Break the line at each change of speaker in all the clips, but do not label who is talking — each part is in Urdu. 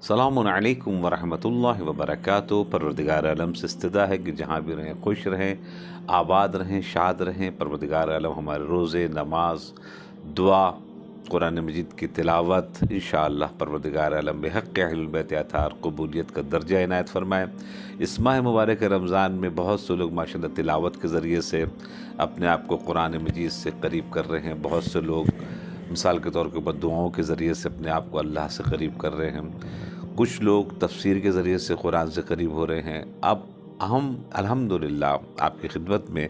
السلام علیکم ورحمۃ اللہ وبرکاتہ۔ پروردگار عالم سے استدا ہے کہ جہاں بھی رہیں خوش رہیں، آباد رہیں، شاد رہیں۔ پروردگار عالم ہمارے روزے، نماز، دعا، قرآن مجید کی تلاوت انشاءاللہ پروردگار عالم بحق اہل بیت اطہار قبولیت کا درجہ عنایت فرمائے۔ اس ماہ مبارک رمضان میں بہت سے لوگ ماشاءاللہ تلاوت کے ذریعے سے اپنے آپ کو قرآن مجید سے قریب کر رہے ہیں۔ بہت سے لوگ مثال کے طور کے اوپر دعاؤں کے ذریعے سے اپنے آپ کو اللہ سے قریب کر رہے ہیں۔ کچھ لوگ تفسیر کے ذریعے سے قرآن سے قریب ہو رہے ہیں۔ اب ہم الحمدللہ آپ کی خدمت میں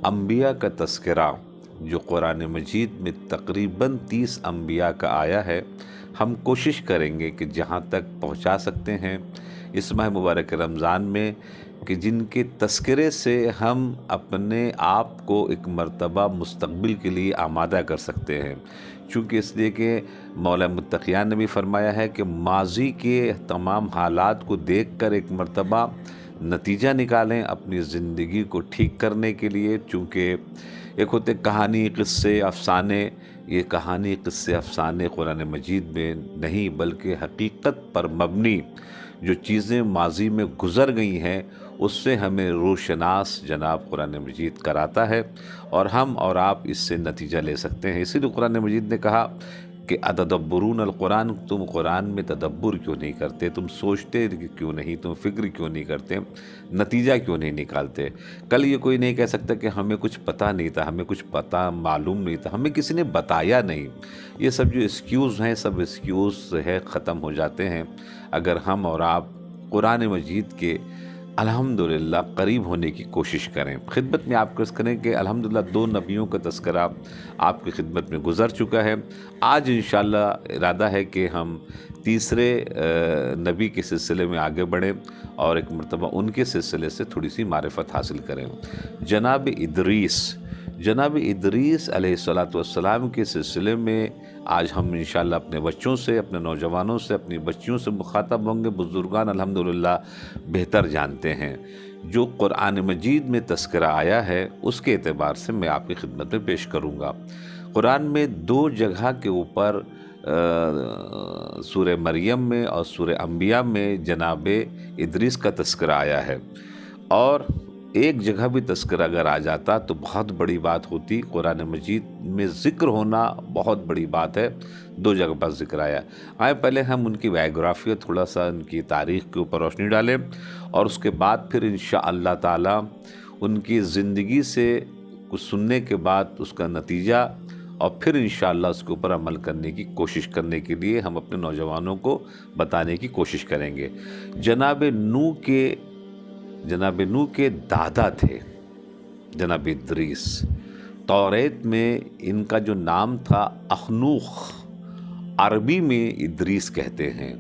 انبیاء کا تذکرہ جو قرآن مجید میں تقریباً 30 انبیاء کا آیا ہے، ہم کوشش کریں گے کہ جہاں تک پہنچا سکتے ہیں اس ماہ مبارک رمضان میں، کہ جن کے تذکرے سے ہم اپنے آپ کو ایک مرتبہ مستقبل کے لیے آمادہ کر سکتے ہیں۔ چونکہ اس لیے کہ مولا متقیان نے بھی فرمایا ہے کہ ماضی کے تمام حالات کو دیکھ کر ایک مرتبہ نتیجہ نکالیں اپنی زندگی کو ٹھیک کرنے کے لیے۔ چونکہ ایک ہوتے کہانی، قصے، افسانے، یہ کہانی، قصے، افسانے قرآن مجید میں نہیں بلکہ حقیقت پر مبنی جو چیزیں ماضی میں گزر گئی ہیں اس سے ہمیں روشناس جناب قرآن مجید کراتا ہے، اور ہم اور آپ اس سے نتیجہ لے سکتے ہیں۔ اسی لیے قرآن مجید نے کہا کہ اتدبرون القرآن، تم قرآن میں تدبر کیوں نہیں کرتے، تم سوچتے کیوں نہیں، تم فکر کیوں نہیں کرتے، نتیجہ کیوں نہیں نکالتے۔ کل یہ کوئی نہیں کہہ سکتا کہ ہمیں کچھ پتہ نہیں تھا، ہمیں کچھ پتہ معلوم نہیں تھا، ہمیں کسی نے بتایا نہیں۔ یہ سب جو ایکسکیوز ہیں، سب ایکسکیوز ہے ختم ہو جاتے ہیں اگر ہم اور آپ قرآن مجید کے الحمدللہ قریب ہونے کی کوشش کریں۔ خدمت میں آپ کو کریں کہ الحمدللہ 2 نبیوں کا تذکرہ آپ کی خدمت میں گزر چکا ہے۔ آج انشاءاللہ ارادہ ہے کہ ہم تیسرے نبی کے سلسلے میں آگے بڑھیں اور ایک مرتبہ ان کے سلسلے سے تھوڑی سی معرفت حاصل کریں۔ جناب ادریس علیہ السلام کے سلسلے میں آج ہم انشاءاللہ اپنے بچوں سے، اپنے نوجوانوں سے، اپنی بچیوں سے مخاطب ہوں گے۔ بزرگان الحمدللہ بہتر جانتے ہیں۔ جو قرآن مجید میں تذکرہ آیا ہے اس کے اعتبار سے میں آپ کی خدمت میں پیش کروں گا۔ قرآن میں 2 جگہ کے اوپر سورہ مریم میں اور سورہ انبیاء میں جناب ادریس کا تذکرہ آیا ہے، اور ایک جگہ بھی تذکرہ اگر آ جاتا تو بہت بڑی بات ہوتی۔ قرآن مجید میں ذکر ہونا بہت بڑی بات ہے، 2 جگہ پر ذکر آیا۔ آئے پہلے ہم ان کی بائیوگرافی اور تھوڑا سا ان کی تاریخ کے اوپر روشنی ڈالیں، اور اس کے بعد پھر انشاءاللہ تعالی ان کی زندگی سے کچھ سننے کے بعد اس کا نتیجہ، اور پھر انشاءاللہ اس کے اوپر عمل کرنے کی کوشش کرنے کے لیے ہم اپنے نوجوانوں کو بتانے کی کوشش کریں گے۔ جناب نوح کے دادا تھے جناب ادریس۔ توریت میں ان کا جو نام تھا اخنوخ، عربی میں ادریس کہتے ہیں،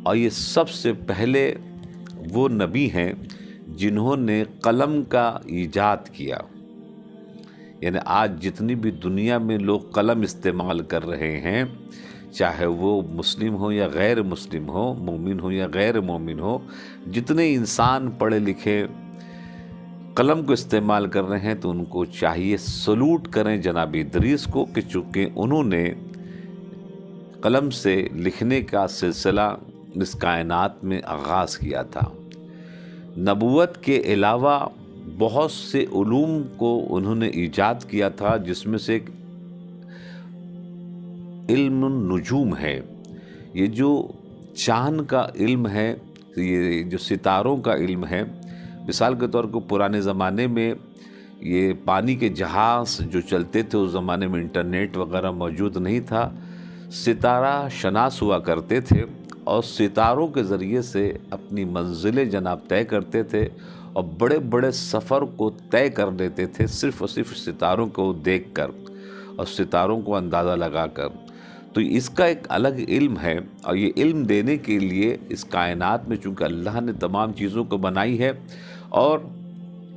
اور یہ سب سے پہلے وہ نبی ہیں جنہوں نے قلم کا ایجاد کیا۔ یعنی آج جتنی بھی دنیا میں لوگ قلم استعمال کر رہے ہیں، چاہے وہ مسلم ہو یا غیر مسلم ہو، مومن ہو یا غیر مومن ہو، جتنے انسان پڑھے لکھے قلم کو استعمال کر رہے ہیں تو ان کو چاہیے سلوٹ کریں جناب ادریس کو، کہ چونکہ انہوں نے قلم سے لکھنے کا سلسلہ اس کائنات میں آغاز کیا تھا۔ نبوت کے علاوہ بہت سے علوم کو انہوں نے ایجاد کیا تھا، جس میں سے ایک علم النجوم ہے۔ یہ جو چاند کا علم ہے، یہ جو ستاروں کا علم ہے، مثال کے طور پر پرانے زمانے میں یہ پانی کے جہاز جو چلتے تھے، اس زمانے میں انٹرنیٹ وغیرہ موجود نہیں تھا، ستارہ شناس ہوا کرتے تھے اور ستاروں کے ذریعے سے اپنی منزلیں جناب طے کرتے تھے، اور بڑے بڑے سفر کو طے کر لیتے تھے صرف اور صرف ستاروں کو دیکھ کر اور ستاروں کو اندازہ لگا کر۔ تو اس کا ایک الگ علم ہے، اور یہ علم دینے کے لیے اس کائنات میں چونکہ اللہ نے تمام چیزوں کو بنائی ہے، اور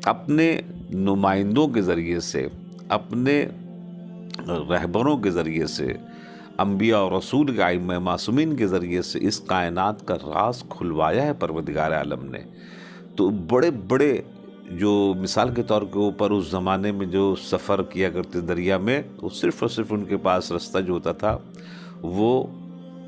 اپنے نمائندوں کے ذریعے سے، اپنے رہبروں کے ذریعے سے، انبیاء اور رسول کے ائمہ معصومین کے ذریعے سے اس کائنات کا راز کھلوایا ہے پروردگار عالم نے۔ تو بڑے بڑے جو مثال کے طور کے اوپر اس زمانے میں جو سفر کیا کرتے دریا میں، وہ صرف اور صرف ان کے پاس راستہ جو ہوتا تھا وہ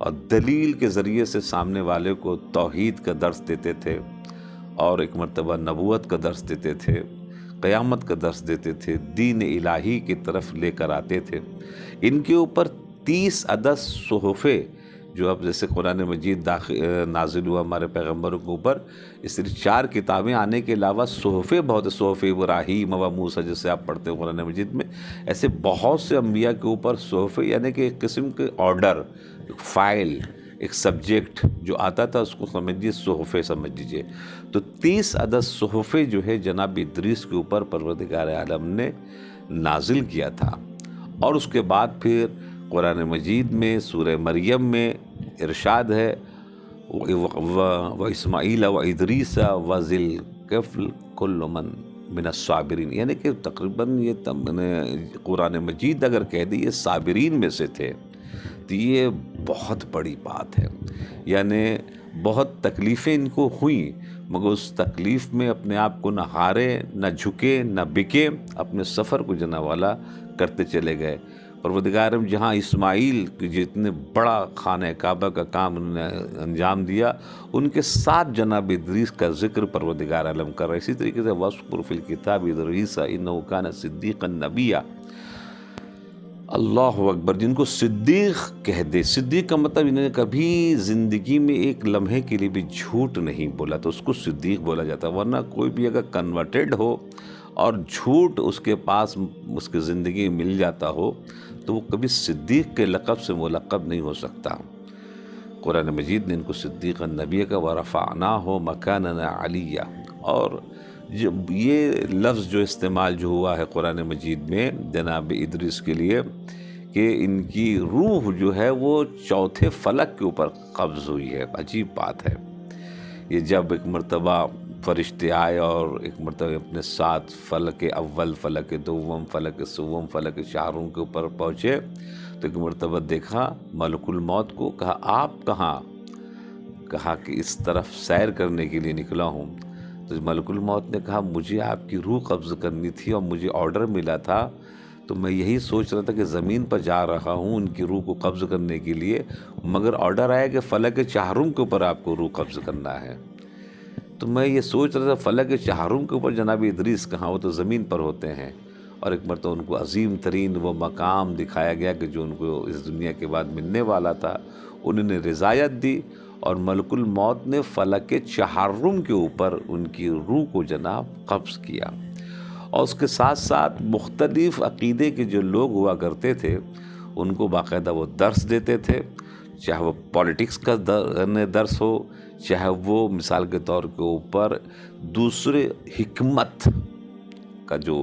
اور دلیل کے ذریعے سے سامنے والے کو توحید کا درس دیتے تھے، اور ایک مرتبہ نبوت کا درس دیتے تھے، قیامت کا درس دیتے تھے، دین الہی کی طرف لے کر آتے تھے۔ ان کے اوپر 30 عدد صحفے، جو اب جیسے قرآن مجید نازل ہوا ہمارے پیغمبروں کے اوپر، اس طرح 4 کتابیں آنے کے علاوہ صحفے بہت، صحف ابراہیم و موسیٰ جسے آپ پڑھتے ہیں قرآن مجید میں، ایسے بہت سے انبیاء کے اوپر صحفے، یعنی کہ ایک قسم کے آرڈر، ایک فائل، ایک سبجیکٹ جو آتا تھا، اس کو سمجھیے صحفے سمجھ لیجیے۔ تو 30 عدد صحفے جو ہے جناب ادریس کے اوپر پروردگار عالم نے نازل کیا تھا۔ اور اس کے بعد پھر قرآن مجید میں سورہ مریم میں ارشاد ہے و اسماعیل و ادریس و ذی الکفل کل من الصابرین، یعنی کہ تقریباً یہ قرآن مجید اگر کہہ دی یہ صابرین میں سے تھے، تو یہ بہت بڑی بات ہے۔ یعنی بہت تکلیفیں ان کو ہوئیں، مگر اس تکلیف میں اپنے آپ کو نہ ہارے، نہ جھکے، نہ بکے، اپنے سفر کو جنا والا کرتے چلے گئے۔ پروردگار جہاں اسماعیل جتنے بڑا خانہ کعبہ کا کام انہوں نے انجام دیا، ان کے ساتھ جناب ادریس کا ذکر پروردگار عالم کر رہا ہے۔ اسی طریقے سے وَاذْكُرْ فِي الْكِتَابِ ادریس اِنَّهُ كَانَ صِدِّيقًا نَبِيًّا، اللہ اکبر، جن کو صدیق کہہ دے۔ صدیق کا مطلب انہوں نے کبھی زندگی میں ایک لمحے کے لیے بھی جھوٹ نہیں بولا، تو اس کو صدیق بولا جاتا ہے۔ ورنہ کوئی بھی اگر کنورٹڈ ہو اور جھوٹ اس کے پاس اس کی زندگی میں مل جاتا ہو، تو وہ کبھی صدیق کے لقب سے ملقب نہیں ہو سکتا۔ قرآن مجید نے ان کو صدیق النبی کا وَرَفَعْنَاهُ مَكَانًا عَلِيًّا، اور یہ لفظ جو استعمال جو ہوا ہے قرآن مجید میں جناب ادریس کے لیے، کہ ان کی روح جو ہے وہ 4تھے فلک کے اوپر قبض ہوئی ہے، عجیب بات ہے۔ یہ جب ایک مرتبہ فرشتے آئے اور ایک مرتبہ اپنے ساتھ فلک اول، فلک دوم، فلک سوم، فلک چہارم کے اوپر پہنچے، تو ایک مرتبہ دیکھا ملک الموت کو، کہا آپ کہاں؟ کہا کہ اس طرف سیر کرنے کے لیے نکلا ہوں۔ تو ملک الموت نے کہا مجھے آپ کی روح قبض کرنی تھی اور مجھے آرڈر ملا تھا، تو میں یہی سوچ رہا تھا کہ زمین پر جا رہا ہوں ان کی روح کو قبض کرنے کے لیے، مگر آرڈر آیا کہ فلک چہارم کے اوپر آپ کو روح قبض کرنا ہے۔ تو میں یہ سوچ رہا تھا فلک چہارم کے اوپر جناب ادریس کہاں، وہ تو زمین پر ہوتے ہیں۔ اور ایک مرتبہ ان کو عظیم ترین وہ مقام دکھایا گیا کہ جو ان کو اس دنیا کے بعد ملنے والا تھا، انہوں نے رضایت دی، اور ملک الموت نے فلک چہارم کے اوپر ان کی روح کو جناب قبض کیا۔ اور اس کے ساتھ ساتھ مختلف عقیدے کے جو لوگ ہوا کرتے تھے، ان کو باقاعدہ وہ درس دیتے تھے، چاہے وہ پولیٹکس کا درس ہو، چاہے وہ مثال کے طور کے اوپر دوسرے حکمت کا، جو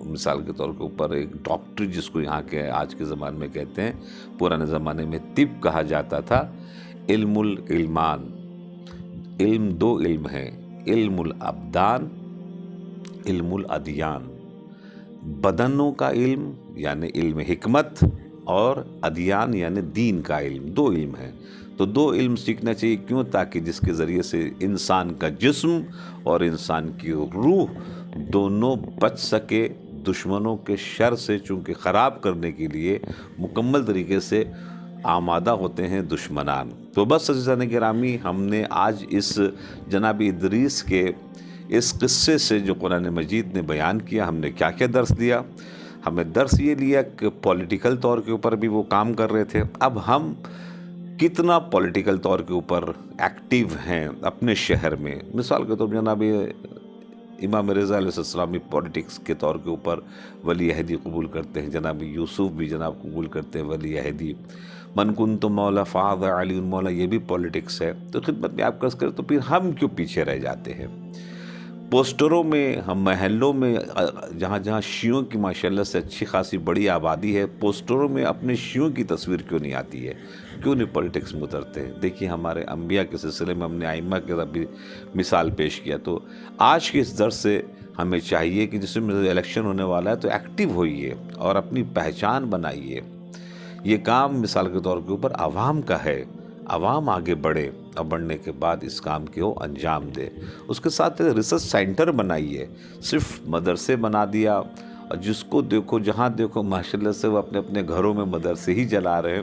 مثال کے طور کے اوپر ایک ڈاکٹر جس کو یہاں کے آج کے زمانے میں کہتے ہیں، پرانے زمانے میں طب کہا جاتا تھا، علم العلمان، علم 2 علم ہیں، علم الابدان، علم الادیان۔ بدنوں کا علم یعنی علم حکمت، اور ادیان یعنی دین کا علم، 2 علم ہیں۔ تو 2 علم سیکھنا چاہیے، کیوں؟ تاکہ جس کے ذریعے سے انسان کا جسم اور انسان کی روح دونوں بچ سکے دشمنوں کے شر سے، چونکہ خراب کرنے کے لیے مکمل طریقے سے آمادہ ہوتے ہیں دشمنان۔ تو بس عزیزان گرامی، ہم نے آج اس جناب ادریس کے اس قصے سے جو قرآن مجید نے بیان کیا، ہم نے کیا کیا درس لیا؟ ہمیں درس یہ لیا کہ پولیٹیکل طور کے اوپر بھی وہ کام کر رہے تھے۔ اب ہم کتنا پولیٹیکل طور کے اوپر ایکٹیو ہیں اپنے شہر میں؟ مثال کے طور پر جناب امام رضا علیہ السلام بھی پولیٹکس کے طور کے اوپر ولی عہدی قبول کرتے ہیں، جناب یوسف بھی جناب قبول کرتے ہیں ولی عہدی، من کنت مولا فاض علی مولا، یہ بھی پولیٹکس ہے۔ تو خدمت میں آپ کس کریں، تو پھر ہم کیوں پیچھے رہ جاتے ہیں؟ پوسٹروں میں، ہم محلوں میں جہاں جہاں شیعوں کی ماشاءاللہ سے اچھی خاصی بڑی آبادی ہے، پوسٹروں میں اپنے شیعوں کی تصویر کیوں نہیں آتی ہے؟ کیوں نہیں پولیٹکس میں اترتے ہیں؟ دیکھیے ہمارے انبیاء کے سلسلے میں ہم نے ائمہ کے بھی مثال پیش کیا۔ تو آج کے اس درس سے ہمیں چاہیے کہ جس میں الیکشن ہونے والا ہے تو ایکٹیو ہوئیے اور اپنی پہچان بنائیے۔ یہ کام مثال کے طور کے اوپر عوام کا ہے، عوام آگے بڑھے اور بڑھنے کے بعد اس کام کو انجام دے۔ اس کے ساتھ ریسرچ سینٹر بنائیے، صرف مدرسے بنا دیا اور جس کو دیکھو جہاں دیکھو ماشاءاللہ سے وہ اپنے اپنے گھروں میں مدرسے ہی چلا رہے ہیں،